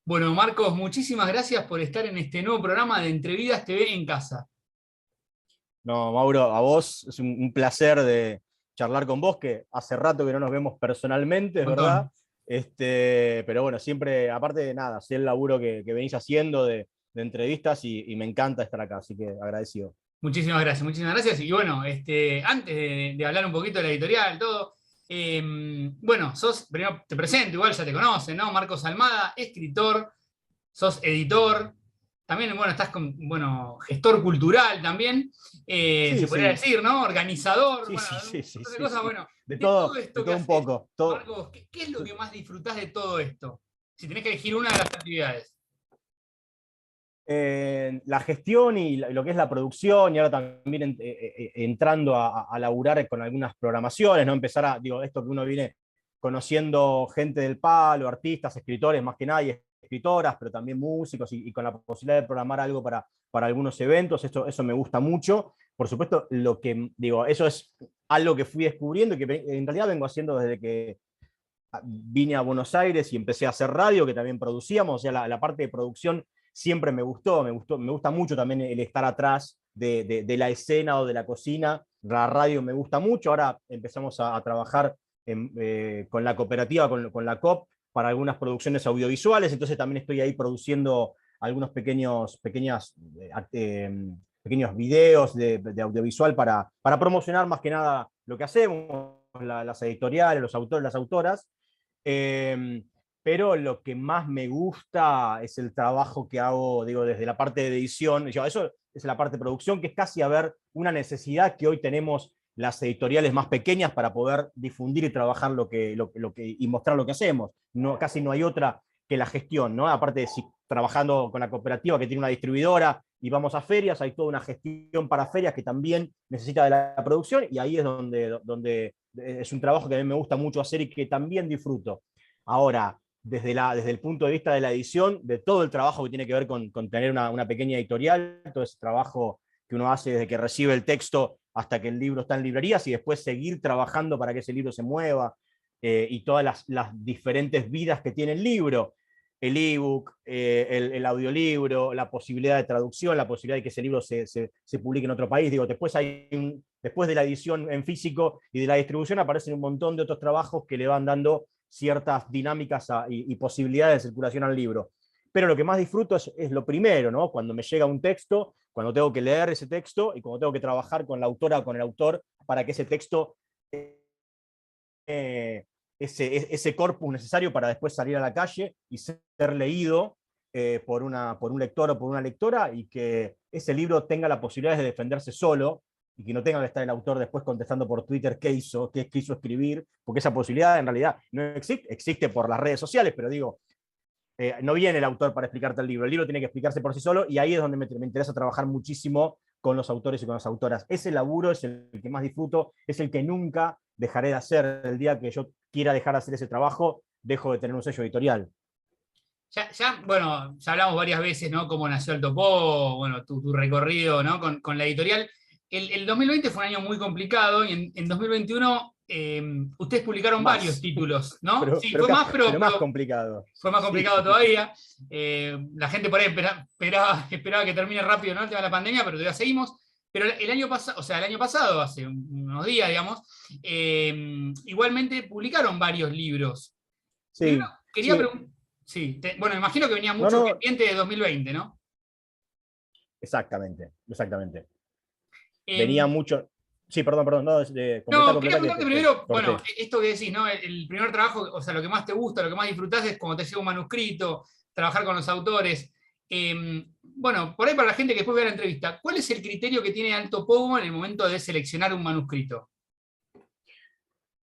Bueno, Marcos, muchísimas gracias por estar en este nuevo programa de Entrevidas TV en casa. No, Mauro, a vos es un placer de charlar con vos, que hace rato que no nos vemos personalmente, Un es verdad. montón. Pero bueno, siempre, aparte de nada, sé el laburo que venís haciendo de entrevistas y me encanta estar acá, así que agradecido. Muchísimas gracias, muchísimas gracias. Y bueno, antes de hablar un poquito de la editorial, todo, bueno, primero te presento, igual ya te conocen, ¿no? Marcos Almada, escritor, sos editor, también, bueno, estás con, bueno, gestor cultural también, Sí, se podría sí, decir, ¿no? Organizador, sí, bueno, sí, un sí, sí, montón de sí, cosas, sí. bueno, de todo De esto que todo un haces, poco. Marcos, ¿qué es lo que más disfrutás de todo esto? Si tenés que elegir una de las actividades. La gestión y lo que es la producción, y ahora también entrando a laburar con algunas programaciones, ¿no? Empezar digo, esto que uno viene conociendo gente del palo, artistas, escritores, más que nada, y escritoras, pero también músicos, y con la posibilidad de programar algo para algunos eventos, eso me gusta mucho. Por supuesto, digo, eso es algo que fui descubriendo y que en realidad vengo haciendo desde que vine a Buenos Aires y empecé a hacer radio, que también producíamos, o sea, la parte de producción siempre me gusta mucho también el estar atrás de la escena o de la cocina. La radio me gusta mucho, ahora empezamos a trabajar con la cooperativa, con la COP, para algunas producciones audiovisuales, entonces también estoy ahí produciendo algunos pequeños videos de audiovisual para promocionar más que nada lo que hacemos, las editoriales, los autores, las autoras. Eh, pero lo que más me gusta es el trabajo que hago, digo, desde la parte de edición. Eso es la parte de producción, que es casi a ver una necesidad que hoy tenemos las editoriales más pequeñas para poder difundir y trabajar y mostrar lo que hacemos. No, casi no hay otra que la gestión, ¿no? Aparte de si trabajando con la cooperativa que tiene una distribuidora y vamos a ferias, hay toda una gestión para ferias que también necesita de la producción, y ahí es donde es un trabajo que a mí me gusta mucho hacer y que también disfruto. Ahora, desde el punto de vista de la edición, de todo el trabajo que tiene que ver con tener una pequeña editorial, todo ese trabajo que uno hace desde que recibe el texto hasta que el libro está en librerías y después seguir trabajando para que ese libro se mueva, y todas las diferentes vidas que tiene el libro, el ebook, el audiolibro, la posibilidad de traducción, la posibilidad de que ese libro se publique en otro país. Digo, después de la edición en físico y de la distribución aparecen un montón de otros trabajos que le van dando ciertas dinámicas y posibilidades de circulación al libro. Pero lo que más disfruto es lo primero, ¿no? Cuando me llega un texto, cuando tengo que leer ese texto y cuando tengo que trabajar con la autora o con el autor para que ese texto, eh, ese corpus necesario para después salir a la calle y ser leído por un lector o por una lectora, y que ese libro tenga la posibilidad de defenderse solo y que no tenga que estar el autor después contestando por Twitter qué hizo, qué quiso escribir, porque esa posibilidad en realidad no existe, existe por las redes sociales, pero digo, no viene el autor para explicarte el libro tiene que explicarse por sí solo, y ahí es donde me interesa trabajar muchísimo con los autores y con las autoras. Ese laburo es el que más disfruto, es el que nunca dejaré de hacer. El día que yo quiera dejar de hacer ese trabajo, dejo de tener un sello editorial. Bueno, ya hablamos varias veces, ¿no? Cómo nació el Topo, bueno, tu recorrido, ¿no? Con la editorial. El 2020 fue un año muy complicado y en 2021 ustedes publicaron varios Más, títulos, ¿no? pero, Sí, pero, fue más, pero más complicado. fue más Sí, complicado sí. todavía. La gente por ahí esperaba que termine rápido, ¿no? El tema de la pandemia, pero todavía seguimos. Pero el año pasado, o sea, el año pasado, hace unos días, digamos, igualmente publicaron varios libros. Primero, Sí, quería sí. preguntar. Sí, bueno, imagino que venía No, mucho no, pendiente de 2020, ¿no? exactamente, exactamente. Venía Eh, mucho. Sí, perdón, no, completa, no, quería completa que preguntarte te primero, bueno, corté. esto que decís, ¿no? El primer trabajo, o sea, lo que más te gusta, lo que más disfrutás es cuando te llega un manuscrito, trabajar con los autores. Bueno, por ahí para la gente que después vea la entrevista, ¿cuál es el criterio que tiene Alto Pogo en el momento de seleccionar un manuscrito?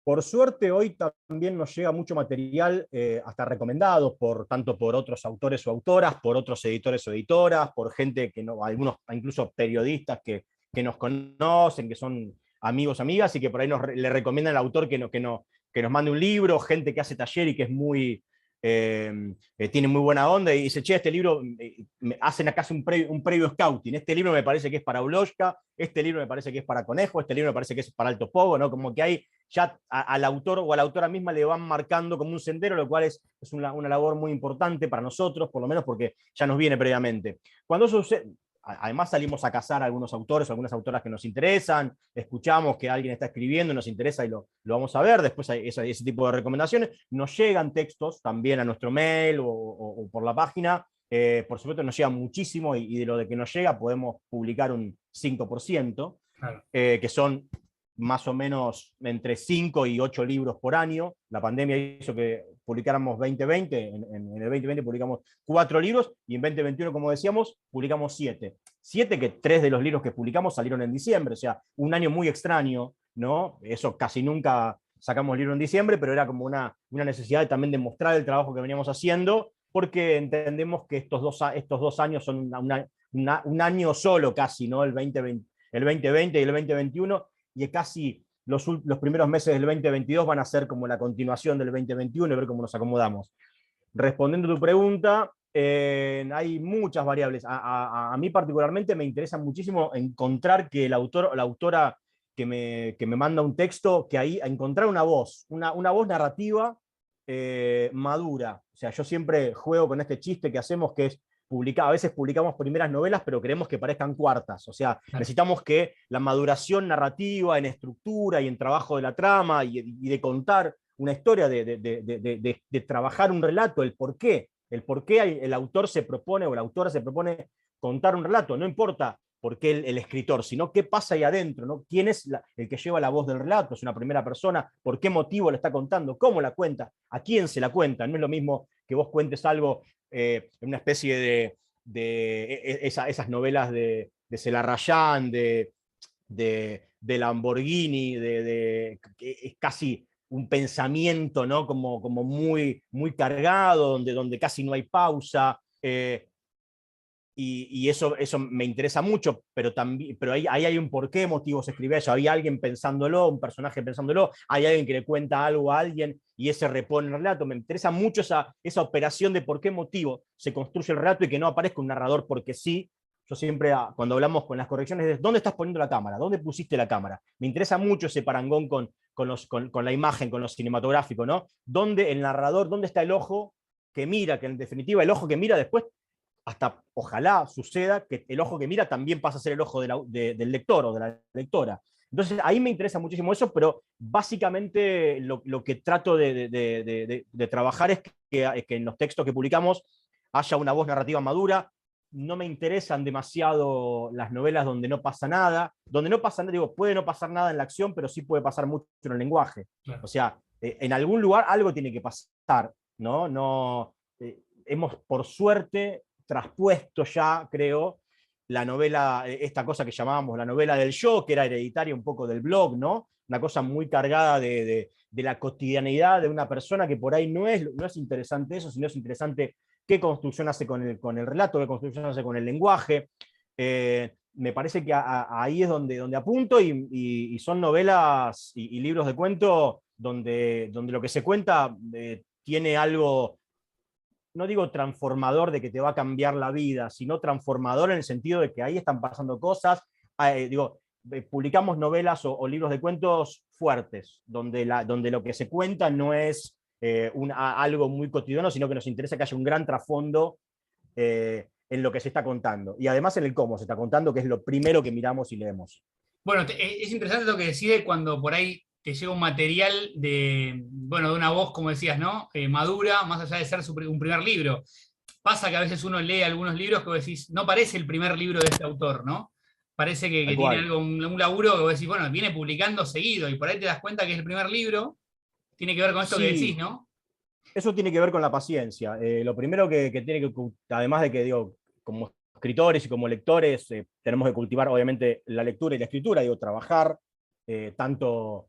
Por suerte, hoy también nos llega mucho material, hasta recomendado, tanto por otros autores o autoras, por otros editores o editoras, por gente que no, algunos incluso periodistas que nos conocen, que son amigos, amigas, y que por ahí le recomiendan al autor que nos mande un libro, gente que hace taller y que es tiene muy buena onda y dice, che, este libro, hacen acá un previo scouting, este libro me parece que es para Uloshka, este libro me parece que es para Conejo, este libro me parece que es para Alto Pogo, ¿no? Como que hay ya al autor o a la autora misma le van marcando como un sendero, lo cual es una labor muy importante para nosotros, por lo menos porque ya nos viene previamente. Cuando eso sucede, además salimos a cazar a algunos autores o algunas autoras que nos interesan, escuchamos que alguien está escribiendo, nos interesa y lo vamos a ver, después hay ese tipo de recomendaciones, nos llegan textos también a nuestro mail o por la página, por supuesto nos llega muchísimo y de lo de que nos llega podemos publicar un 5%, Claro. Que son más o menos entre 5 y 8 libros por año. La pandemia hizo que publicáramos 2020, en el 2020 publicamos 4 libros y en 2021, como decíamos, publicamos 7. 7 que 3 de los libros que publicamos salieron en diciembre, o sea, un año muy extraño, ¿no? Eso casi nunca sacamos libro en diciembre, pero era como una necesidad también de mostrar el trabajo que veníamos haciendo, porque entendemos que estos dos años son un año solo casi, ¿no? El 2020 y el 2021, y casi los primeros meses del 2022 van a ser como la continuación del 2021 y ver cómo nos acomodamos. Respondiendo a tu pregunta, hay muchas variables. A mí particularmente me interesa muchísimo encontrar que el autor o la autora que me manda un texto, que ahí encontrar una voz narrativa madura. O sea, yo siempre juego con este chiste que hacemos, que es a veces publicamos primeras novelas, pero queremos que parezcan cuartas. O sea, necesitamos que la maduración narrativa en estructura y en trabajo de la trama y de contar una historia, de trabajar un relato, el por qué el autor se propone o la autora se propone contar un relato. No importa por qué el escritor, sino qué pasa ahí adentro, ¿no? ¿Quién es el que lleva la voz del relato? ¿Es una primera persona? ¿Por qué motivo la está contando? ¿Cómo la cuenta? ¿A quién se la cuenta? No es lo mismo que vos cuentes algo en una especie esas novelas de Celarrayán, de Lamborghini, que es casi un pensamiento, ¿no? como muy, muy cargado, donde casi no hay pausa. Y eso me interesa mucho, pero ahí hay un porqué, motivo se escribe eso. Hay alguien pensándolo, un personaje pensándolo, hay alguien que le cuenta algo a alguien y ese repone el relato. Me interesa mucho esa operación de por qué motivo se construye el relato y que no aparezca un narrador porque sí. Yo siempre, cuando hablamos con las correcciones, es ¿dónde estás poniendo la cámara? ¿Dónde pusiste la cámara? Me interesa mucho ese parangón con la imagen, con lo cinematográfico, ¿no? ¿Dónde el narrador, dónde está el ojo que mira? Que en definitiva el ojo que mira después, hasta ojalá suceda que el ojo que mira también pasa a ser el ojo del lector o de la lectora. Entonces ahí me interesa muchísimo eso, pero básicamente lo que trato de trabajar es que en los textos que publicamos haya una voz narrativa madura. No me interesan demasiado las novelas donde no pasa nada. Donde no pasa nada, digo, puede no pasar nada en la acción, pero sí puede pasar mucho en el lenguaje. Claro. O sea, en algún lugar algo tiene que pasar, ¿no? Hemos, por suerte, traspuesto ya, creo, la novela, esta cosa que llamábamos la novela del yo, que era hereditaria un poco del blog, ¿no? Una cosa muy cargada de la cotidianidad de una persona, que por ahí no es interesante eso, sino es interesante qué construcción hace con el relato, qué construcción hace con el lenguaje. Me parece que ahí es donde apunto, y son novelas y libros de cuento donde lo que se cuenta tiene algo, no digo transformador de que te va a cambiar la vida, sino transformador en el sentido de que ahí están pasando cosas. Publicamos novelas o libros de cuentos fuertes, donde lo que se cuenta no es algo muy cotidiano, sino que nos interesa que haya un gran trasfondo en lo que se está contando. Y además en el cómo se está contando, que es lo primero que miramos y leemos. Bueno, es interesante lo que decide cuando por ahí te llega un material de una voz, como decías, ¿no? Madura, más allá de ser un primer libro. Pasa que a veces uno lee algunos libros que vos decís, no parece el primer libro de este autor, ¿no? Parece que tiene algo, un laburo que vos decís, bueno, viene publicando seguido, y por ahí te das cuenta que es el primer libro. Tiene que ver con esto que decís, ¿no? Eso tiene que ver con la paciencia. Lo primero que tiene que, además de que, digo, como escritores y como lectores, tenemos que cultivar, obviamente, la lectura y la escritura, trabajar tanto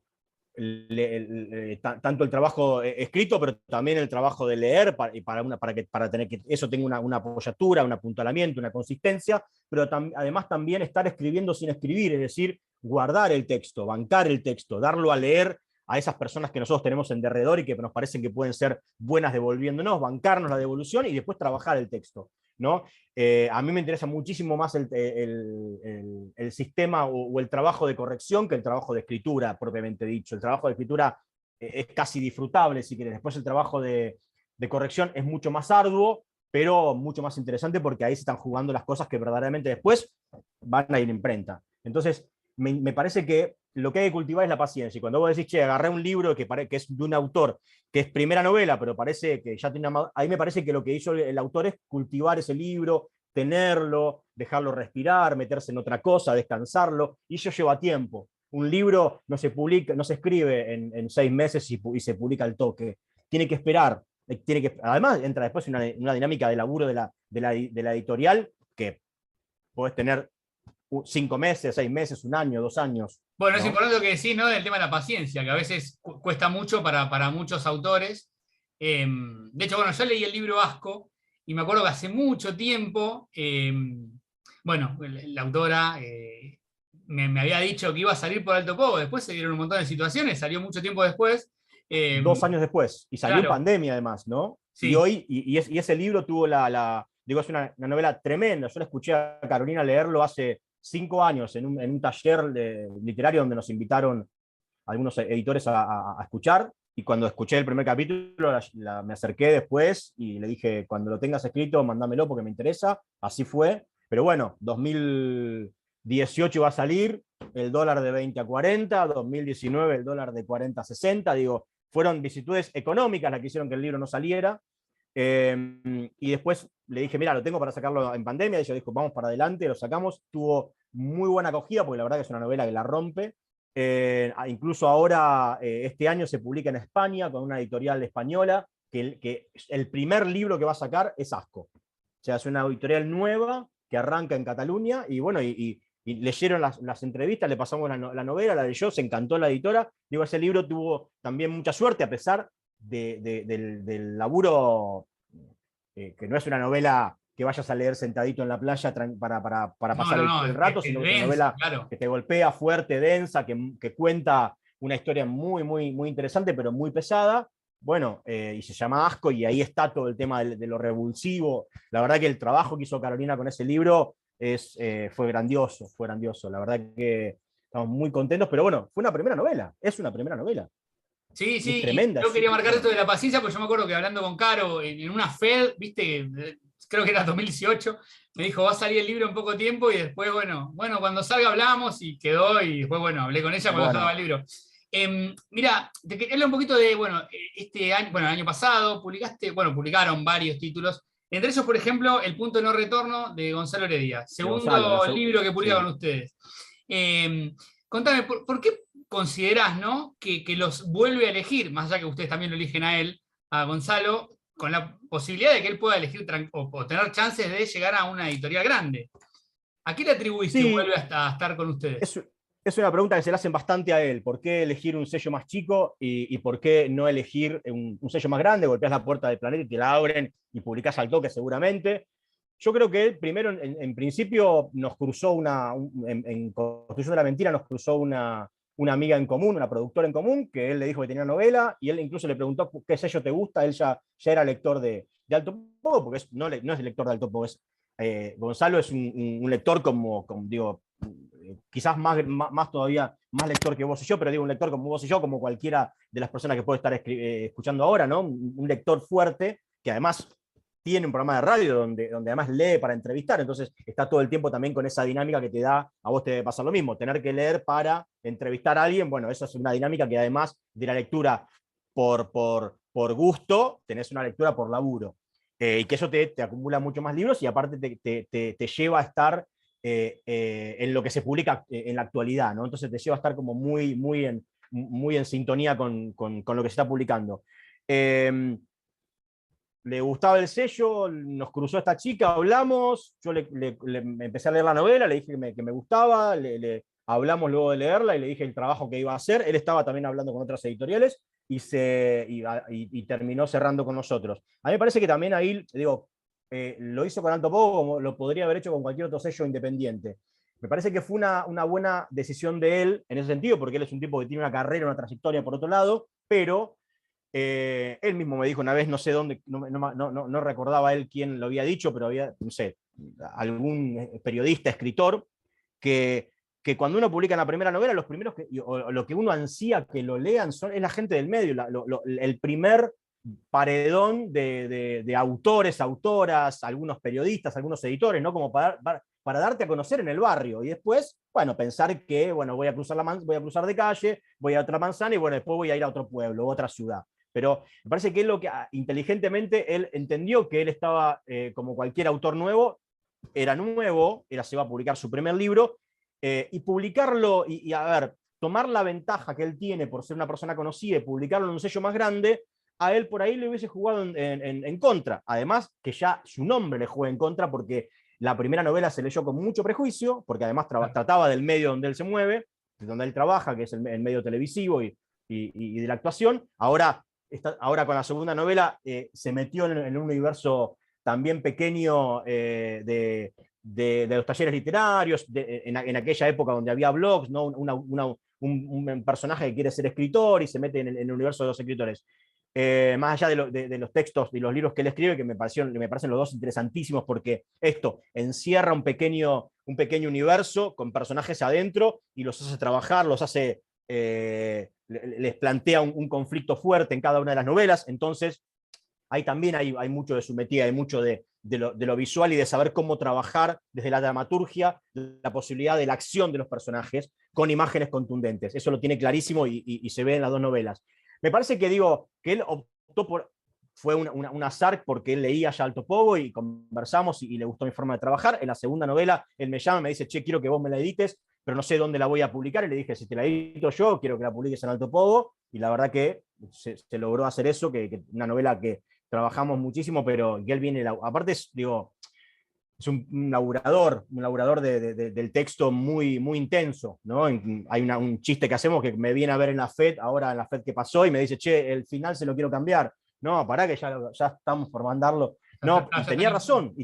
el trabajo escrito, pero también el trabajo de leer, para tener que eso tenga una apoyatura, un apuntalamiento, una consistencia, pero además también estar escribiendo sin escribir, es decir, guardar el texto, bancar el texto, darlo a leer a esas personas que nosotros tenemos en derredor y que nos parecen que pueden ser buenas devolviéndonos, bancarnos la devolución y después trabajar el texto. ¿no? A mí me interesa muchísimo más el sistema o el trabajo de corrección que el trabajo de escritura, propiamente dicho. El trabajo de escritura es casi disfrutable, si quieres. Después el trabajo de corrección es mucho más arduo, pero mucho más interesante porque ahí se están jugando las cosas que verdaderamente después van a ir en imprenta. Entonces, me parece que lo que hay que cultivar es la paciencia. Y cuando vos decís, che, agarré un libro que es de un autor que es primera novela, pero parece que ya tiene una... Ahí me parece que lo que hizo el autor es cultivar ese libro, tenerlo, dejarlo respirar, meterse en otra cosa, descansarlo, y eso lleva tiempo. Un libro no se publica, no se escribe en 6 meses y se publica al toque. Tiene que esperar. Además, entra después una dinámica de laburo de la editorial que podés tener 5 meses, 6 meses, un año, 2 años. Bueno, es ¿No? importante lo que decís, ¿no? Del tema de la paciencia, que a veces cuesta mucho para muchos autores. De hecho, bueno, yo leí el libro Asco y me acuerdo que hace mucho tiempo, bueno, la autora me había dicho que iba a salir por Alto Pogo, después se dieron un montón de situaciones, salió mucho tiempo después. 2 años después, y salió en Claro, pandemia además, ¿no? Y sí. hoy, y ese libro tuvo digo, es una novela tremenda. Yo la escuché a Carolina leerlo hace 5 años en un taller literario donde nos invitaron algunos editores a escuchar. Y cuando escuché el primer capítulo, me acerqué después y le dije, cuando lo tengas escrito, mándamelo porque me interesa. Así fue. Pero bueno, 2018 va a salir, el dólar de 20 a 40, 2019 el dólar de 40 a 60. Digo, fueron vicisitudes económicas las que hicieron que el libro no saliera. Y después le dije, mira, lo tengo para sacarlo en pandemia. Y ella dijo, vamos para adelante, lo sacamos. Tuvo muy buena acogida porque la verdad que es una novela que la rompe. Incluso ahora, este año se publica en España con una editorial española, que el primer libro que va a sacar es Asco. O sea, es una editorial nueva que arranca en Cataluña y bueno, y leyeron las entrevistas, le pasamos la novela, la leyó, se encantó la editora. Digo, ese libro tuvo también mucha suerte a pesar del laburo, que no es una novela que vayas a leer sentadito en la playa para No, pasar no, el no, rato, es sino que es una denso, novela claro. que te golpea fuerte, densa, que cuenta una historia muy, muy, muy interesante, pero muy pesada. Bueno, y se llama Asco, y ahí está todo el tema de lo revulsivo. La verdad que el trabajo que hizo Carolina con ese libro fue grandioso, fue grandioso. La verdad que estamos muy contentos, pero bueno, fue una primera novela, es una primera novela. Sí, Y es sí, y tremenda, es yo quería súper marcar esto buena. de la paciencia, porque yo me acuerdo que hablando con Caro en una FED, viste, creo que era 2018, me dijo, va a salir el libro en poco tiempo y después, bueno, cuando salga hablamos y quedó y después, bueno, hablé con ella cuando estaba el Bueno, libro. Mira, te quería hablar un poquito de, bueno, este año, bueno, el año pasado publicaron varios títulos, entre ellos, por ejemplo, El punto de no retorno de Gonzalo Heredia, de Gonzalo, segundo libro que publica con sí. ustedes. Contame, ¿por qué considerás, ¿no? Que los vuelve a elegir, más allá que ustedes también lo eligen a él, a Gonzalo, con la posibilidad de que él pueda elegir o tener chances de llegar a una editorial grande? ¿A qué le atribuís que vuelve Sí, a estar con ustedes? es una pregunta que se le hacen bastante a él. ¿Por qué elegir un sello más chico y por qué no elegir un sello más grande? Golpeas la puerta del Planeta y te la abren y publicás al toque seguramente. Yo creo que él, primero, en principio, nos cruzó en Construcción de la Mentira, nos cruzó una amiga en común, una productora en común, que él le dijo que tenía novela, y él incluso le preguntó qué sello te gusta. Él ya era lector de Alto Pogo, porque no es lector de Alto Pogo, Gonzalo es un lector como digo, quizás más todavía, más lector que vos y yo, pero digo, un lector como vos y yo, como cualquiera de las personas que puede estar escuchando ahora, ¿no? Un lector fuerte, que además tiene un programa de radio donde además lee para entrevistar, entonces está todo el tiempo también con esa dinámica que te da, a vos te debe pasar lo mismo, tener que leer para entrevistar a alguien. Bueno, esa es una dinámica que además de la lectura por gusto, tenés una lectura por laburo. Y que eso te acumula mucho más libros y aparte te lleva a estar en lo que se publica en la actualidad, ¿no? Entonces te lleva a estar como muy en sintonía con lo que se está publicando. Le gustaba el sello, nos cruzó esta chica, hablamos, yo me empecé a leer la novela, le dije que me gustaba, hablamos luego de leerla y le dije el trabajo que iba a hacer. Él estaba también hablando con otras editoriales y terminó cerrando con nosotros. A mí me parece que también ahí, digo, lo hizo con Alto Pogo como lo podría haber hecho con cualquier otro sello independiente. Me parece que fue una buena decisión de él en ese sentido, porque él es un tipo que tiene una carrera, una trayectoria por otro lado, pero Él mismo me dijo una vez, no sé dónde, no recordaba él quién lo había dicho, pero había, no sé, algún periodista, escritor, que cuando uno publica en la primera novela, los primeros o lo que uno ansía que lo lean es la gente del medio, el primer paredón de autores, autoras, algunos periodistas, algunos editores, ¿no? Como para darte a conocer en el barrio. Y después, bueno, pensar que, bueno, voy a cruzar de calle, voy a otra manzana y bueno, después voy a ir a otro pueblo, otra ciudad. Pero me parece que es lo que inteligentemente él entendió que él estaba, como cualquier autor nuevo, se iba a publicar su primer libro, y publicarlo, a ver, tomar la ventaja que él tiene por ser una persona conocida y publicarlo en un sello más grande, a él por ahí le hubiese jugado en contra. Además, que ya su nombre le juega en contra porque la primera novela se leyó con mucho prejuicio, porque además trataba del medio donde él se mueve, donde él trabaja, que es el medio televisivo y de la actuación. Ahora con la segunda novela se metió en un universo también pequeño, de los talleres literarios, en aquella época donde había blogs, ¿no? Un personaje que quiere ser escritor y se mete en el universo de los escritores. Más allá de los textos y los libros que él escribe, que me parecen los dos interesantísimos, porque esto encierra un pequeño universo con personajes adentro y los hace trabajar, les plantea un conflicto fuerte en cada una de las novelas. Entonces, ahí también hay mucho de su metida, hay mucho de lo visual y de saber cómo trabajar desde la dramaturgia, la posibilidad de la acción de los personajes con imágenes contundentes. Eso lo tiene clarísimo y se ve en las dos novelas. Me parece que él optó fue un azar porque él leía ya Alto Pogo y conversamos y le gustó mi forma de trabajar. En la segunda novela él me llama y me dice, che, quiero que vos me la edites, pero no sé dónde la voy a publicar. Y le dije, si te la edito yo, quiero que la publiques en Alto Pogo. Y la verdad que se logró hacer eso, que una novela que trabajamos muchísimo, pero que él viene, aparte es un laburador del texto muy, muy intenso, ¿no? Hay un chiste que hacemos que me viene a ver en la FED, ahora en la FED que pasó, y me dice, che, el final se lo quiero cambiar. No, pará que ya estamos por mandarlo. No, y tenía razón,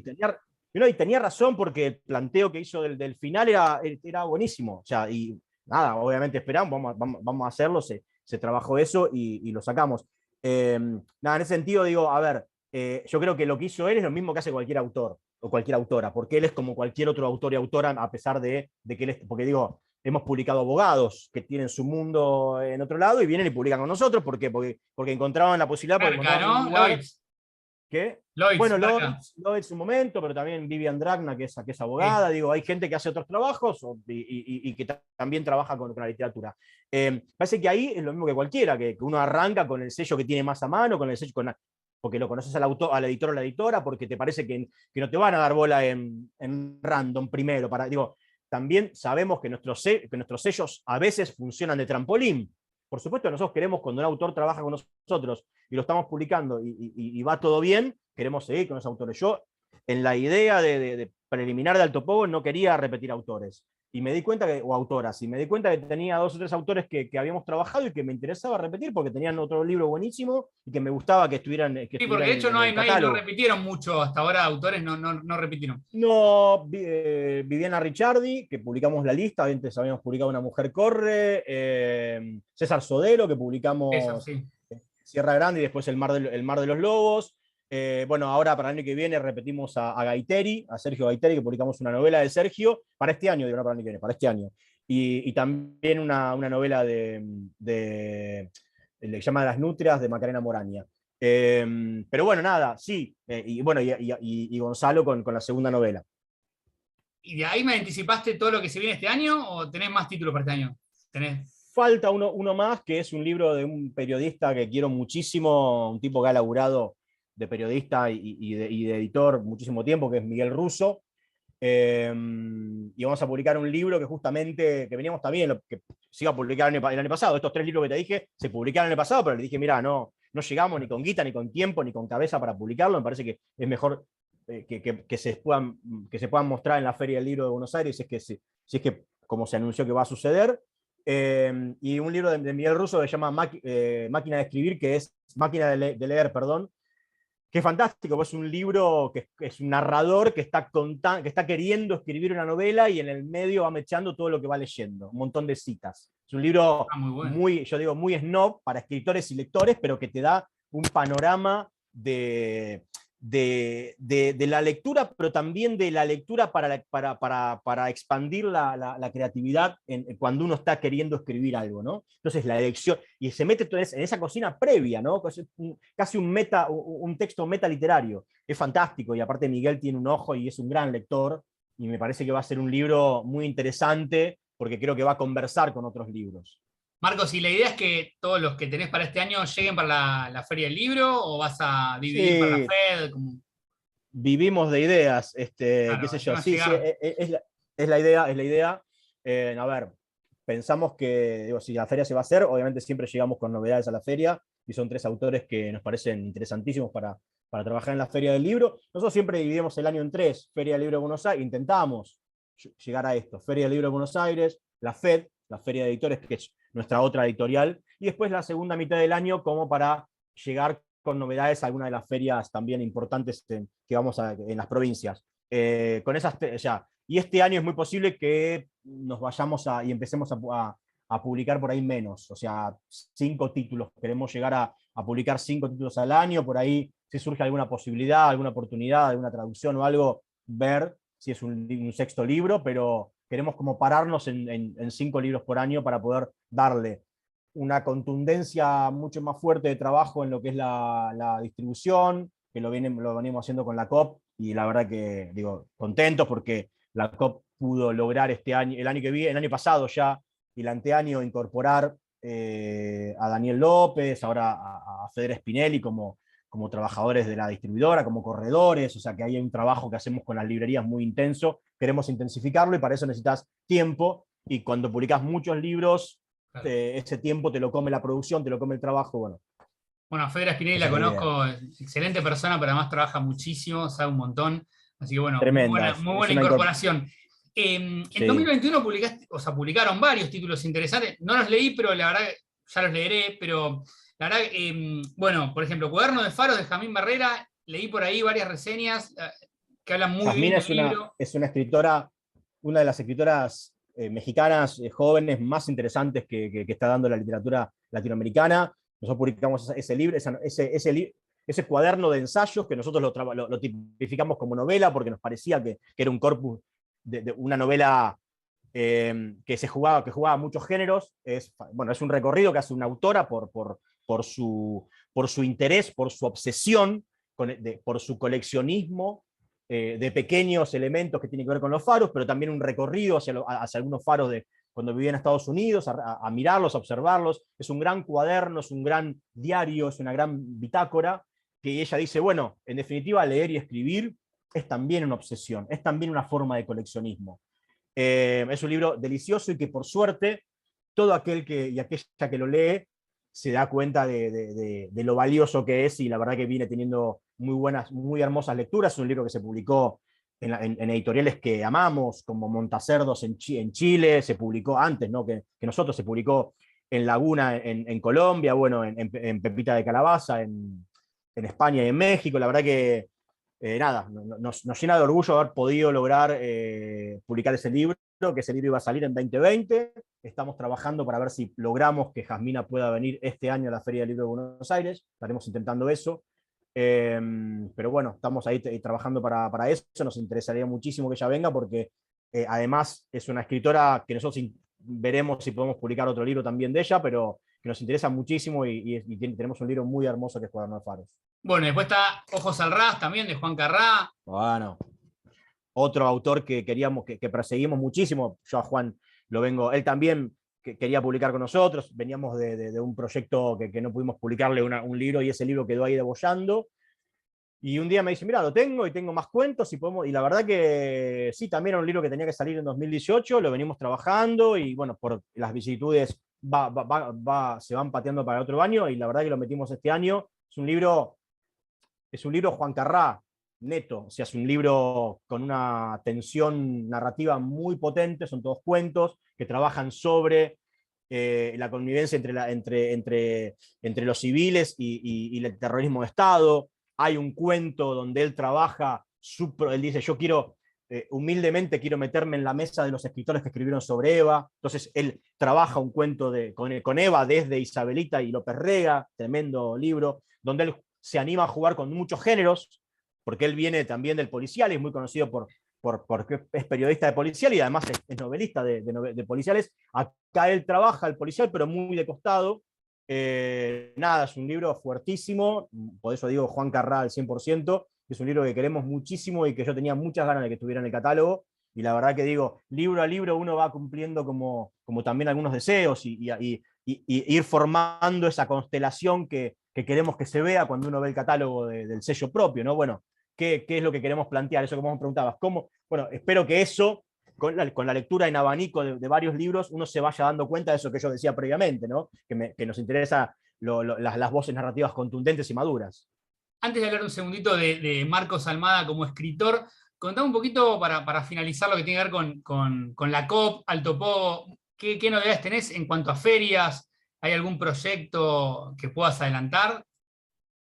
tenía razón porque el planteo que hizo del final era buenísimo. O sea, y nada, obviamente esperamos, vamos a hacerlo, se trabajó eso y lo sacamos. Nada, en ese sentido digo, a ver, yo creo que lo que hizo él es lo mismo que hace cualquier autor o cualquier autora, porque él es como cualquier otro autor y autora, a pesar de que él es, porque digo, hemos publicado abogados que tienen su mundo en otro lado y vienen y publican con nosotros, ¿por qué? Porque encontraban la posibilidad, porque Cerca, encontraban un ¿no? lugar que, Lloyds, bueno, cerca. Lloyds un momento, pero también Vivian Dragna, que es abogada, Sí. digo, hay gente que hace otros trabajos y que también trabaja con la literatura. Parece que ahí es lo mismo que cualquiera, que uno arranca con el sello que tiene más a mano, con el sello, porque lo conoces al editor o a la editora, porque te parece que no te van a dar bola en random primero. También sabemos que nuestros sellos a veces funcionan de trampolín. Por supuesto, nosotros queremos, cuando un autor trabaja con nosotros y lo estamos publicando y va todo bien, queremos seguir con esos autores. Yo, en la idea de preliminar de Alto Pogo, no quería repetir autores. Y me di cuenta o autoras, y me di cuenta que tenía 2 o 3 autores que habíamos trabajado y que me interesaba repetir porque tenían otro libro buenísimo y que me gustaba que estuvieran, Sí, porque de hecho en el no catálogo. repitieron mucho hasta ahora, autores no repitieron. No, Viviana Ricciardi, que publicamos La Lista, antes habíamos publicado Una Mujer Corre, César Sodero, que Eso, publicamos sí. Sierra Grande y después El Mar de los Lobos. Bueno, ahora para el año que viene repetimos a Gaiteri, a Sergio Gaiteri, que publicamos una novela de Sergio, para este año, digo, no para el año que viene, para este año. Y también una novela le llama Las Nutrias, de Macarena Moraña. Pero bueno, nada, sí. Y bueno, y Gonzalo con la segunda novela. ¿Y de ahí me anticipaste todo lo que se viene este año o tenés más títulos para este año? ¿Tenés? Falta uno más, que es un libro de un periodista que quiero muchísimo, un tipo que ha laburado de periodista y de editor muchísimo tiempo, que es Miguel Russo. Y vamos a publicar un libro que justamente, que veníamos también, que se iba a publicar el año pasado. Estos 3 libros que te dije se publicaron el año pasado, pero le dije, mira, no llegamos ni con guita, ni con tiempo, ni con cabeza para publicarlo. Me parece que es mejor que se puedan mostrar en la Feria del Libro de Buenos Aires, si es que como se anunció que va a suceder. Y un libro de Miguel Russo que se llama Máquina de Escribir, que es Máquina de Leer, perdón, que es fantástico, pues es un libro que es un narrador que está queriendo escribir una novela y en el medio va mechando todo lo que va leyendo, un montón de citas. Es un libro Muy bueno. muy, yo digo, muy snob para escritores y lectores, pero que te da un panorama de la lectura, pero también de la lectura para expandir la creatividad cuando uno está queriendo escribir algo, ¿no? Entonces la elección, y se mete en esa cocina previa, ¿no? Casi un texto metaliterario. Es fantástico, y aparte Miguel tiene un ojo y es un gran lector, y me parece que va a ser un libro muy interesante, porque creo que va a conversar con otros libros. Marcos, ¿y la idea es que todos los que tenés para este año lleguen para la Feria del Libro o vas a dividir para la Sí, FED? vivimos de ideas, qué Claro, sé el yo. tema es Sí, sí, llegar. es la idea, es la idea. A ver, pensamos que, digo, si la feria se va a hacer, obviamente siempre llegamos con novedades a la feria, y son 3 autores que nos parecen interesantísimos para trabajar en la Feria del Libro. Nosotros siempre dividimos el año en 3: Feria del Libro de Buenos Aires, intentamos llegar a esto: Feria del Libro de Buenos Aires, la FED, la Feria de Editores, que es nuestra otra editorial, y después la segunda mitad del año como para llegar con novedades a algunas de las ferias también importantes que vamos en las provincias. Con esas, ya. Y este año es muy posible que nos vayamos y empecemos a publicar por ahí menos, o sea, 5 títulos. Queremos llegar a publicar 5 títulos al año, por ahí si surge alguna posibilidad, alguna oportunidad, alguna traducción o algo, ver si es un sexto libro, pero queremos como pararnos en 5 libros por año para poder darle una contundencia mucho más fuerte de trabajo en lo que es la distribución, que lo venimos haciendo con la COP, y la verdad que, digo, contentos porque la COP pudo lograr este año, el año pasado ya, y el anteaño, incorporar a Daniel López, ahora a Feder Spinelli como trabajadores de la distribuidora, como corredores, o sea que hay un trabajo que hacemos con las librerías muy intenso, queremos intensificarlo, y para eso necesitas tiempo, y cuando publicas muchos libros, Claro. ese tiempo te lo come la producción, te lo come el trabajo, bueno, Bueno, a Fedra Spinelli esa la es la idea. conozco, es excelente persona, pero además trabaja muchísimo, sabe un montón. Así que bueno, Tremenda, muy es buena una incorporación. En sí. 2021 publicaste, o sea, publicaron varios títulos interesantes. No los leí, pero la verdad, ya los leeré, pero la verdad, bueno, por ejemplo, Cuaderno de Faros de Jamín Barrera, leí por ahí varias reseñas que hablan muy bien Yasmina del libro. es una escritora, una de las escritoras mexicanas jóvenes más interesantes que está dando la literatura latinoamericana. Nosotros publicamos ese libro, ese cuaderno de ensayos, que nosotros lo tipificamos como novela, porque nos parecía que era un corpus de una novela que jugaba muchos géneros. Bueno, es un recorrido que hace una autora por su interés, por su obsesión, por su coleccionismo de pequeños elementos que tienen que ver con los faros, pero también un recorrido hacia algunos faros de cuando vivía en Estados Unidos, a mirarlos, a observarlos. Es un gran cuaderno, es un gran diario, es una gran bitácora, que ella dice, bueno, en definitiva, leer y escribir es también una obsesión, es también una forma de coleccionismo. Es un libro delicioso, y que por suerte todo aquel y aquella que lo lee se da cuenta de lo valioso que es, y la verdad que viene teniendo muy buenas, muy hermosas lecturas. Es un libro que se publicó en editoriales que amamos, como Montacerdos en Chile, se publicó antes, ¿no? que nosotros, se publicó en Laguna en Colombia, bueno, en Pepita de Calabaza en España y en México. La verdad que nada, nos llena de orgullo haber podido lograr publicar ese libro, que ese libro iba a salir en 2020. Estamos trabajando para ver si logramos que Jasmina pueda venir este año a la Feria del Libro de Buenos Aires. Estaremos intentando eso. Pero bueno, estamos ahí trabajando para eso. Nos interesaría muchísimo que ella venga, porque además es una escritora que nosotros veremos si podemos publicar otro libro también de ella, pero que nos interesa muchísimo, y tenemos un libro muy hermoso que es Cuaderno de Faros. Bueno, después está Ojos al Ras también de Juan Carrá. Bueno, otro autor que queríamos, que perseguimos muchísimo. Yo a Juan él también quería publicar con nosotros. Veníamos de un proyecto que no pudimos publicarle un libro, y ese libro quedó ahí degollando. Y un día me dice, mira, lo tengo y tengo más cuentos, y la verdad que sí, también era un libro que tenía que salir en 2018, lo venimos trabajando, y bueno, por las vicisitudes se van pateando para el otro año, y la verdad que lo metimos este año. Es un libro Juan Carrá neto, o sea, es un libro con una tensión narrativa muy potente. Son todos cuentos que trabajan sobre la convivencia entre los civiles y el terrorismo de Estado. Hay un cuento donde él trabaja, él dice, yo quiero humildemente quiero meterme en la mesa de los escritores que escribieron sobre Eva. Entonces él trabaja un cuento con Eva desde Isabelita y López Rega, tremendo libro, donde él se anima a jugar con muchos géneros, porque él viene también del policial y es muy conocido porque es periodista de policial y además es novelista de policiales. Acá él trabaja el policial, pero muy de costado. Nada, es un libro fuertísimo, por eso digo Juan Carrá al 100%, es un libro que queremos muchísimo y que yo tenía muchas ganas de que estuviera en el catálogo, y la verdad que digo, libro a libro uno va cumpliendo como también algunos deseos y ir formando esa constelación que queremos que se vea cuando uno ve el catálogo del sello propio, ¿no? Bueno, ¿qué es lo que queremos plantear? Eso que vos me preguntabas, ¿cómo? Bueno, espero que eso con la lectura en abanico de varios libros, uno se vaya dando cuenta de eso que yo decía previamente, ¿no? Que nos interesa las voces narrativas contundentes y maduras. Antes de hablar un segundito de Marcos Almada como escritor, contame un poquito para finalizar lo que tiene que ver con la COP, Alto Po. ¿Qué novedades tenés en cuanto a ferias? ¿Hay algún proyecto que puedas adelantar?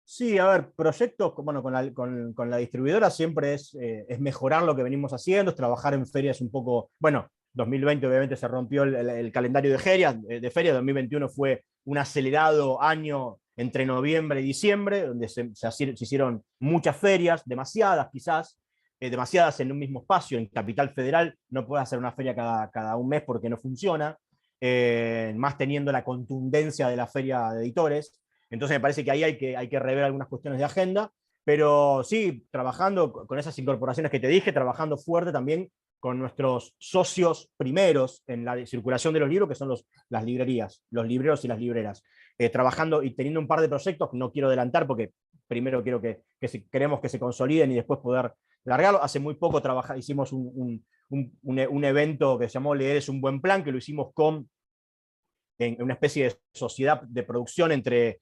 Sí, a ver, proyectos, bueno, con la distribuidora siempre es mejorar lo que venimos haciendo, es trabajar en ferias un poco, bueno, 2020 obviamente se rompió el calendario de feria, 2021 fue un acelerado año entre noviembre y diciembre, donde se hicieron muchas ferias, demasiadas quizás, demasiadas en un mismo espacio. En Capital Federal no puedes hacer una feria cada un mes porque no funciona, más teniendo la contundencia de la feria de editores. Entonces me parece que ahí hay que rever algunas cuestiones de agenda, pero sí, trabajando con esas incorporaciones que te dije, trabajando fuerte también con nuestros socios primeros en la circulación de los libros, que son las librerías, los libreros y las libreras. Trabajando y teniendo un par de proyectos que no quiero adelantar porque primero quiero queremos que se consoliden y después poder largarlo. Hace muy poco hicimos un evento que se llamó Leer es un buen plan, que lo hicimos en una especie de sociedad de producción entre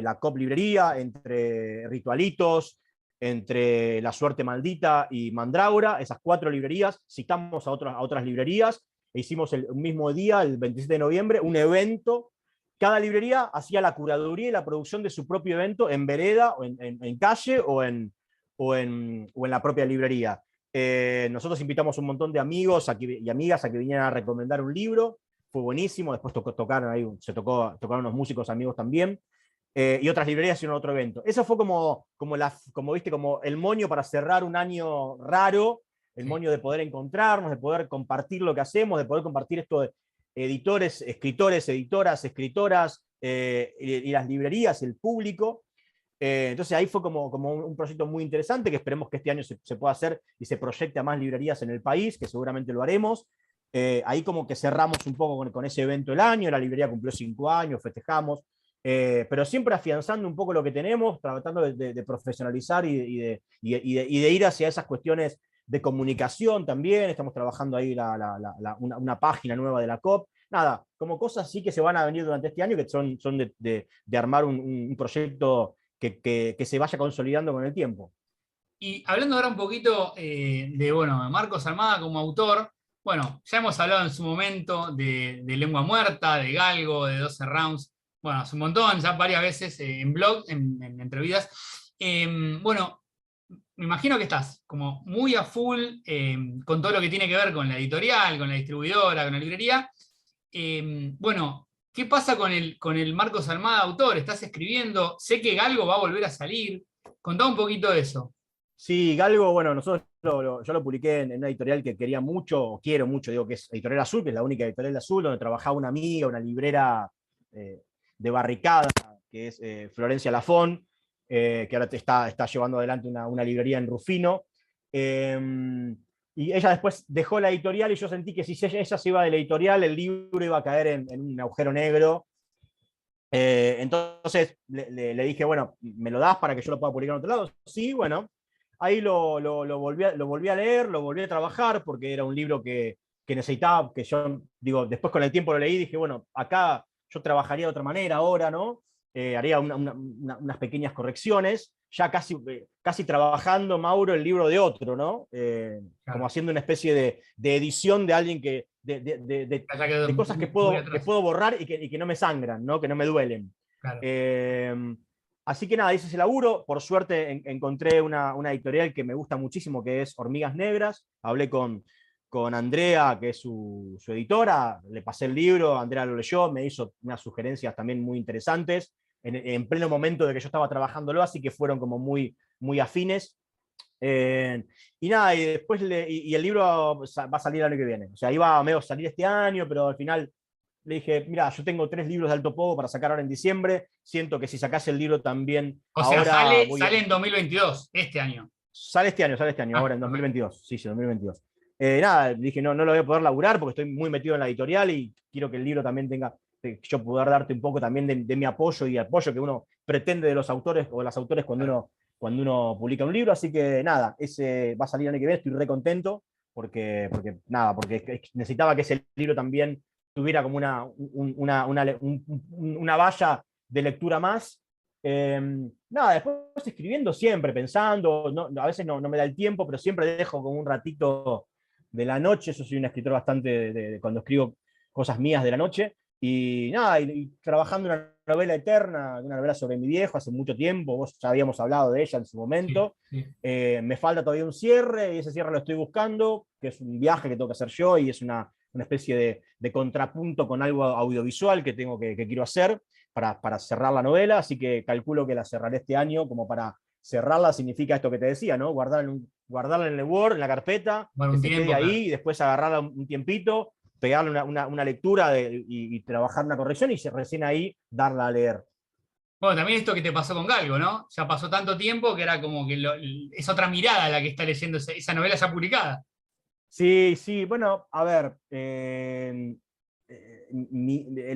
la COP Librería, entre Ritualitos, entre La Suerte Maldita y Mandrágora, esas 4 librerías, citamos a otras librerías, e hicimos el mismo día, el 27 de noviembre, un evento. Cada librería hacía la curaduría y la producción de su propio evento en vereda, o en calle, o en la propia librería. Nosotros invitamos un montón de amigos y amigas a que vinieran a recomendar un libro. Fue buenísimo, después tocaron unos músicos amigos también, y otras librerías hicieron otro evento. Eso fue como viste, como el moño para cerrar un año raro, el moño de poder encontrarnos, de poder compartir lo que hacemos, de poder compartir esto de editores, escritores, editoras, escritoras, y las librerías, el público. Entonces ahí fue como un proyecto muy interesante que esperemos que este año se pueda hacer y se proyecte a más librerías en el país, que seguramente lo haremos. Ahí como que cerramos un poco con ese evento el año, la librería cumplió 5 años, festejamos, pero siempre afianzando un poco lo que tenemos, tratando de profesionalizar y de ir hacia esas cuestiones de comunicación también. Estamos trabajando ahí una página nueva de la COP. Nada, como cosas sí que se van a venir durante este año, que son de armar un proyecto que se vaya consolidando con el tiempo. Y hablando ahora un poquito de Marcos Almada como autor, bueno, ya hemos hablado en su momento de Lengua Muerta, de Galgo, de 12 Rounds, bueno, hace un montón, ya varias veces en blog, en entrevistas. Bueno, me imagino que estás como muy a full con todo lo que tiene que ver con la editorial, con la distribuidora, con la librería. Bueno, ¿qué pasa con el Marcos Almada autor? ¿Estás escribiendo? Sé que Galgo va a volver a salir. Contá un poquito de eso. Sí, Galgo, bueno, yo lo publiqué en una editorial que quería mucho, o quiero mucho, digo que es Editorial Azul, que es la única editorial azul, donde trabajaba una amiga, una librera de barricada, que es Florencia Lafón, que ahora está llevando adelante una librería en Rufino. Y ella después dejó la editorial y yo sentí que si ella se iba de la editorial, el libro iba a caer en un agujero negro. Entonces le dije, bueno, ¿me lo das para que yo lo pueda publicar en otro lado? Sí, bueno. Ahí lo volví a leer, lo volví a trabajar, porque era un libro que necesitaba, que yo, digo, después con el tiempo lo leí y dije, bueno, acá yo trabajaría de otra manera ahora, ¿no? Haría unas pequeñas correcciones, ya casi trabajando, Mauro, el libro de otro, ¿no? Claro. Como haciendo una especie de edición de alguien de cosas que puedo borrar y que no me sangran, ¿no? Que no me duelen. Claro. Así que nada, hice ese laburo. Por suerte encontré una editorial que me gusta muchísimo, que es Hormigas Negras. Hablé con Andrea, que es su editora, le pasé el libro, Andrea lo leyó, me hizo unas sugerencias también muy interesantes, en pleno momento de que yo estaba trabajándolo, así que fueron como muy, muy afines. Y nada, y después y el libro va a salir el año que viene. O sea, iba a medio salir este año, pero al final le dije, mira, yo tengo 3 libros de Alto Pogo para sacar ahora en diciembre. Siento que si sacase el libro también O sea, ahora sale en 2022, este año. sale este año, Ah, ahora en ok. 2022. Sí, sí, 2022. Nada, dije, no, no lo voy a poder laburar porque estoy muy metido en la editorial y quiero que el libro también tenga, yo poder darte un poco también de mi apoyo y apoyo que uno pretende de los autores o de las autores Claro. cuando uno publica un libro. Así que nada, ese va a salir el año que viene, estoy re contento nada, porque necesitaba que ese libro también tuviera como una valla de lectura más. Nada, después escribiendo siempre, pensando, no, a veces no me da el tiempo, pero siempre dejo como un ratito de la noche. Yo soy un escritor bastante cuando escribo cosas mías de la noche. Y nada, y trabajando una novela eterna, una novela sobre mi viejo hace mucho tiempo, vos ya habíamos hablado de ella en su Sí, momento. sí. Me falta todavía un cierre y ese cierre lo estoy buscando, que es un viaje que tengo que hacer yo y es una especie de contrapunto con algo audiovisual que quiero hacer para cerrar la novela, así que calculo que la cerraré este año. Como para cerrarla significa esto que te decía, ¿no? Guardarla en el Word, en la carpeta, Bueno, que un se quede tiempo, claro. ahí y después agarrarla un tiempito, pegarle una lectura y trabajar una corrección y recién ahí darla a leer. Bueno, también esto que te pasó con Galgo, ¿no? Ya pasó tanto tiempo que era como que es otra mirada la que está leyendo esa novela ya publicada. Sí, sí, bueno, a ver, el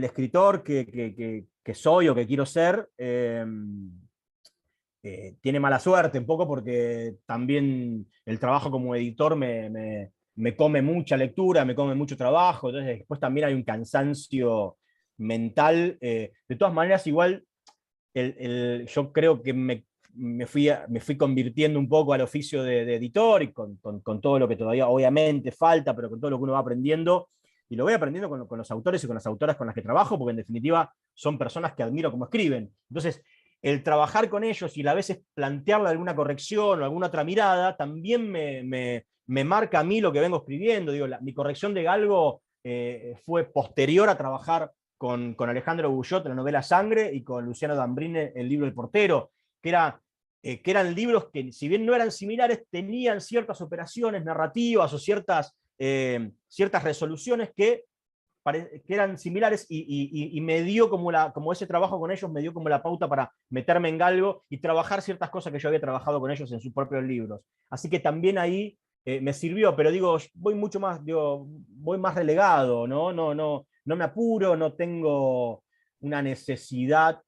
escritor que soy o que quiero ser, tiene mala suerte un poco porque también el trabajo como editor me come mucha lectura, me come mucho trabajo, entonces después también hay un cansancio mental. De todas maneras, igual yo creo que me fui convirtiendo un poco al oficio de editor y con todo lo que todavía obviamente falta, pero con todo lo que uno va aprendiendo. Y lo voy aprendiendo con los autores y con las autoras con las que trabajo, porque en definitiva son personas que admiro como escriben. Entonces, el trabajar con ellos y a veces plantearle alguna corrección o alguna otra mirada, también me marca a mí lo que vengo escribiendo. Digo, mi corrección de Galgo fue posterior a trabajar con Alejandro Bullot en la novela Sangre y con Luciano Dambrine el libro El Portero, que eran libros que, si bien no eran similares, tenían ciertas operaciones narrativas o ciertas resoluciones que eran similares y me dio como ese trabajo con ellos me dio como la pauta para meterme en Galgo y trabajar ciertas cosas que yo había trabajado con ellos en sus propios libros. Así que también ahí me sirvió, pero digo, voy mucho más, digo, voy más relegado, ¿no? No me apuro, no tengo una necesidad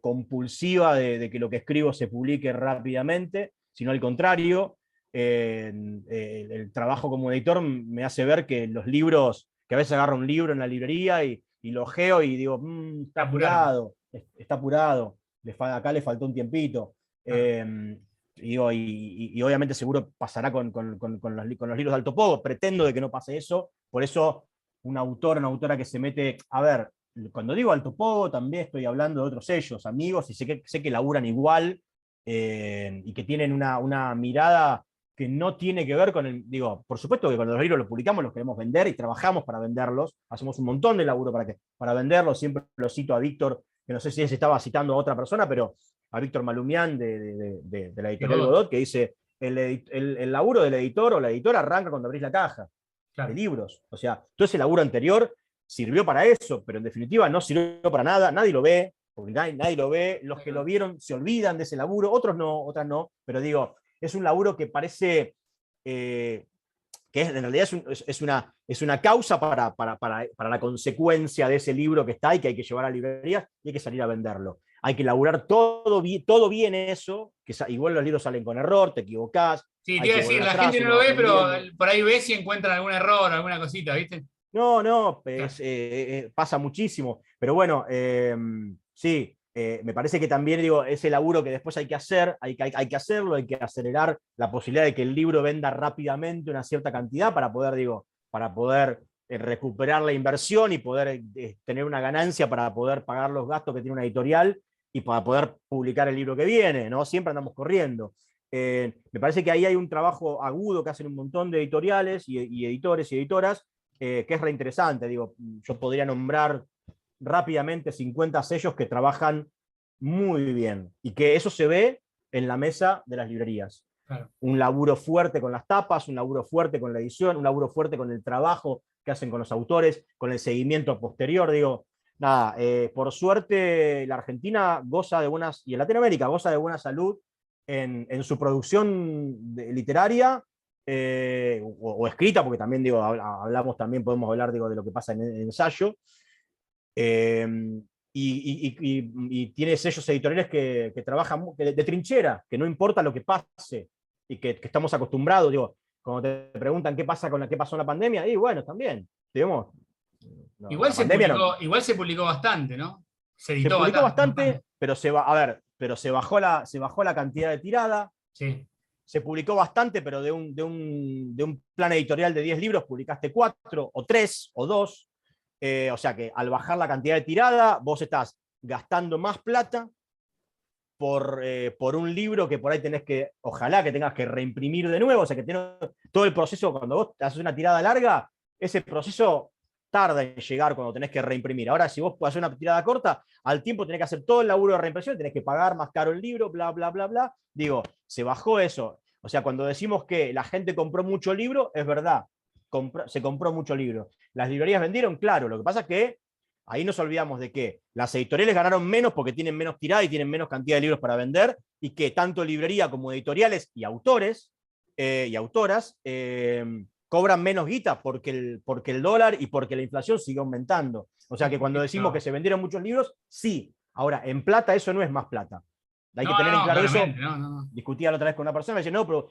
compulsiva de que lo que escribo se publique rápidamente, sino al contrario. El trabajo como editor me hace ver que los libros, que a veces agarro un libro en la librería y lo ojeo y digo, está Te apuraron. apurado, está apurado, acá le faltó un tiempito. Claro. Y obviamente seguro pasará con los libros de Alto Pogo. Pretendo de que no pase eso. Por eso un autor, una autora que se mete, a ver, cuando digo Alto Pogo también estoy hablando de otros sellos, amigos, y sé que laburan igual y que tienen una mirada que no tiene que ver con digo, por supuesto que cuando los libros los publicamos los queremos vender y trabajamos para venderlos, hacemos un montón de laburo para venderlos. Siempre lo cito a Víctor, que no sé si se estaba citando a otra persona, pero a Víctor Malumián de la Y editorial Godot, Godot, que dice, el laburo del editor o la editora arranca cuando abrís la caja de claro. libros. O sea, todo ese laburo anterior sirvió para eso, pero en definitiva no sirvió para nada, nadie lo ve, porque nadie lo ve, los que lo vieron se olvidan de ese laburo, otros no, otras no, pero digo, es un laburo que parece que en realidad es una causa para la consecuencia de ese libro que está y que hay que llevar a librerías y hay que salir a venderlo. Hay que elaborar todo bien eso, que igual los libros salen con error, te equivocás, Sí, te hay iba a que decir, volver la atrás, gente no uno lo va ve, pero aprendiendo. por ahí ves si encuentran algún error, alguna cosita, ¿viste? No, Claro. pasa muchísimo, pero bueno, sí, me parece que también digo, ese laburo que después hay que hacer, hay que hacerlo, hay que acelerar la posibilidad de que el libro venda rápidamente una cierta cantidad para poder recuperar la inversión y poder tener una ganancia para poder pagar los gastos que tiene una editorial. y para poder publicar el libro que viene, ¿no? Siempre andamos corriendo. Me parece que ahí hay un trabajo agudo que hacen un montón de editoriales y editores y editoras, que es reinteresante. Digo, yo podría nombrar rápidamente 50 sellos que trabajan muy bien y que eso se ve en la mesa de las librerías. Claro. Un laburo fuerte con las tapas, un laburo fuerte con la edición, un laburo fuerte con el trabajo que hacen con los autores, con el seguimiento posterior. Digo, nada, por suerte la Argentina goza de buenas, y en Latinoamérica goza de buena salud en su producción literaria, o escrita, porque también digo, hablamos, también podemos hablar, digo, de lo que pasa en el ensayo. Eh, y tiene sellos editoriales que trabajan de trinchera, que no importa lo que pase y que estamos acostumbrados. Digo, cuando te preguntan qué pasa qué pasó en la pandemia, y bueno, también, digamos, no, Igual se pandemia publicó, igual se publicó bastante, ¿no? Se se editó publicó bastante. bastante, pero se bajó la cantidad de tirada. Sí. Se publicó bastante, pero de un plan editorial de 10 libros publicaste 4 o 3 o 2. O sea que al bajar la cantidad de tirada, vos estás gastando más plata por un libro que por ahí ojalá que tengas que reimprimir de nuevo. O sea que todo el proceso, cuando vos haces una tirada larga, ese proceso tarda en llegar cuando tenés que reimprimir. Ahora, si vos podés hacer una tirada corta, al tiempo tenés que hacer todo el laburo de reimpresión, tenés que pagar más caro el libro, bla, bla, bla, bla. Digo, se bajó eso. O sea, cuando decimos que la gente compró mucho libro, es verdad, se compró mucho libro. Las librerías vendieron, claro, lo que pasa es que ahí nos olvidamos de que las editoriales ganaron menos porque tienen menos tirada y tienen menos cantidad de libros para vender, y que tanto librería como editoriales y autores y autoras cobran menos guita porque el dólar y porque la inflación sigue aumentando. O sea que cuando decimos que se vendieron muchos libros, sí. Ahora, en plata eso no es más plata. Hay que tener en claro eso. No. Discutía la otra vez con una persona, me dice, no, pero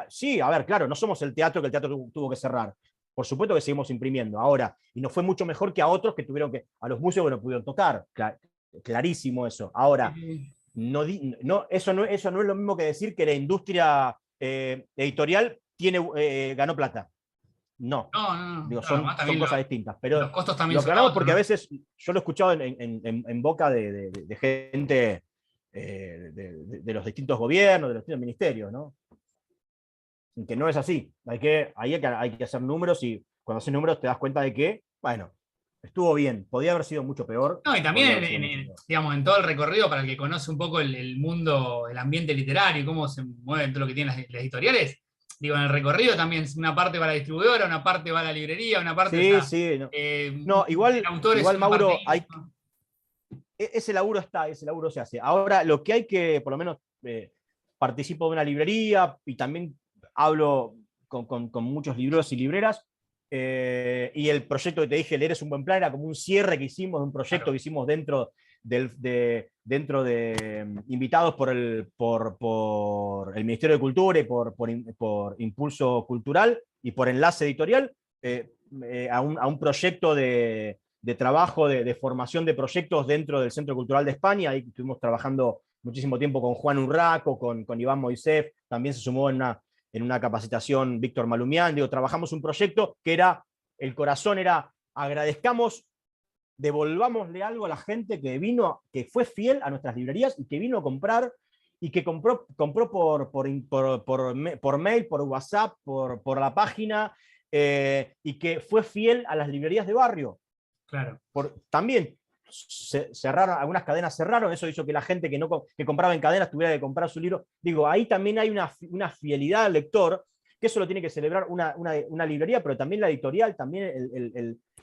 sí, a ver, claro, no somos el teatro, que el teatro tuvo que cerrar. Por supuesto que seguimos imprimiendo ahora, y nos fue mucho mejor que a otros que tuvieron a los músicos que no pudieron tocar. Clarísimo eso. Ahora, eso no es lo mismo que decir que la industria editorial ganó plata. No. Digo, Claro, son cosas distintas. Pero los costos también lo son aclaramos otros, porque ¿no? a veces yo lo he escuchado en boca de gente de los distintos gobiernos, de los distintos ministerios, ¿no? Que no es así. Hay que hacer números, y cuando haces números te das cuenta de que, bueno, estuvo bien. Podía haber sido mucho peor. No, y Podía también, haber sido mucho peor. digamos, en todo el recorrido, para el que conoce un poco el mundo, el ambiente literario y cómo se mueve todo lo que tienen las editoriales, digo, en el recorrido también una parte va a la distribuidora, una parte va a la librería, una parte, o Sí, sea, sí. No, el autor es una parte. Mauro, ese laburo se hace. Ahora, lo que hay que, por lo menos, participo de una librería y también hablo con muchos libreros y libreras. Y el proyecto que te dije, Leer es un buen plan, era como un cierre que hicimos de un proyecto que hicimos dentro de invitados por el Ministerio de Cultura y por Impulso Cultural y por Enlace Editorial, a un proyecto de trabajo, de formación de proyectos dentro del Centro Cultural de España. Ahí estuvimos trabajando muchísimo tiempo con Juan Urraco, con Iván Moisef, también se sumó en una capacitación Víctor Malumián. Digo, trabajamos un proyecto que el corazón era: agradezcamos, devolvámosle algo a la gente que fue fiel a nuestras librerías y que vino a comprar, y que compró por mail, por WhatsApp, por la página, y que fue fiel a las librerías de barrio. Claro. También cerraron, algunas cadenas cerraron, eso hizo que la gente que compraba en cadenas tuviera que comprar su libro. Digo, ahí también hay una fidelidad al lector, que eso lo tiene que celebrar una librería, pero también la editorial, también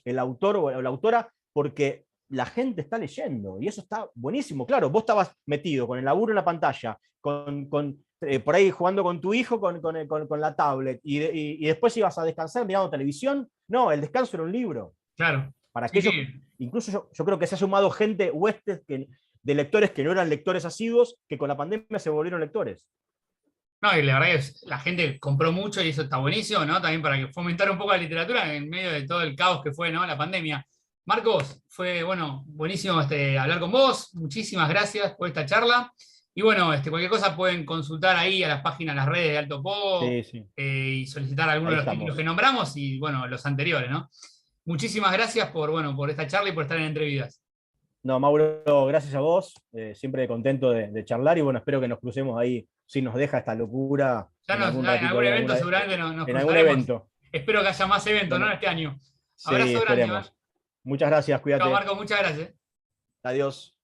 el autor o la autora, porque la gente está leyendo, y eso está buenísimo. Claro, vos estabas metido con el laburo en la pantalla, por ahí jugando con tu hijo con la tablet, y después ibas a descansar mirando televisión. No, el descanso era un libro. Claro. Para Sí, aquellos, sí. incluso yo creo que se ha sumado gente, huestes de lectores que no eran lectores asiduos, que con la pandemia se volvieron lectores. No, y la verdad es que la gente compró mucho y eso está buenísimo, ¿no? También para que fomentar un poco la literatura en medio de todo el caos que fue, ¿no? La pandemia. Marcos, fue, bueno, buenísimo hablar con vos. Muchísimas gracias por esta charla. Y bueno, cualquier cosa pueden consultar ahí a las páginas, las redes de Alto Po, Sí, sí. y solicitar algunos Ahí de los títulos que estamos. nombramos y, bueno, los anteriores, ¿no? Muchísimas gracias por esta charla y por estar en Entrevidas. No, Mauro, gracias a vos. Siempre contento de charlar y bueno, espero que nos crucemos ahí, si nos deja esta locura Ya en algún en ratito algún ahí, evento seguramente nos en algún cruzaremos. evento. Espero que haya más eventos, ¿no? Bueno, Este año. sí, Abrazo grande, Iván. esperemos. Muchas gracias, Chao, cuídate. Marco, muchas gracias. Adiós.